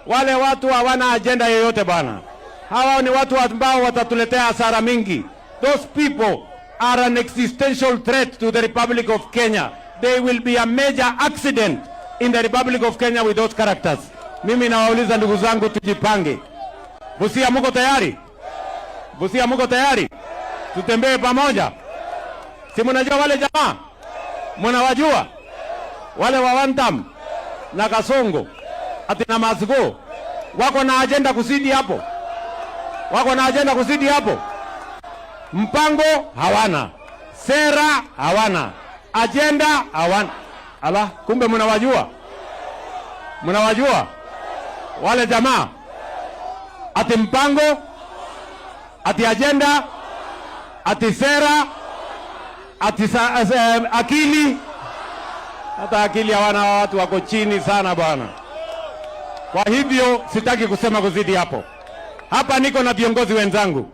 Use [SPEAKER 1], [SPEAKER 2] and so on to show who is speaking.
[SPEAKER 1] Wale watu hawana agenda yoyote bwana. Hawa ni watu ambao watatuletea hasara mingi. Those people are an existential threat to the Republic of Kenya. They will be a major accident in the Republic of Kenya with those characters. Mimi nawauliza ndugu zangu, tujipange. Busia, muko tayari? Busia, muko tayari? Tutembee pamoja. Si mnajua wale jamaa? Mnawajua? Wale wa Wantam na Kasongo ati na Masgo wako na agenda kusidi hapo. Wako na agenda kusidi hapo. Mpango hawana. Sera hawana. Agenda hawana. Ala, kumbe mnawajua? Mnawajua? Wale jamaa ati mpango, ati agenda, ati sera, ati akili. Hata akili hawana, watu wako chini sana bwana. Kwa hivyo sitaki kusema kuzidi hapo. Hapa niko na viongozi wenzangu.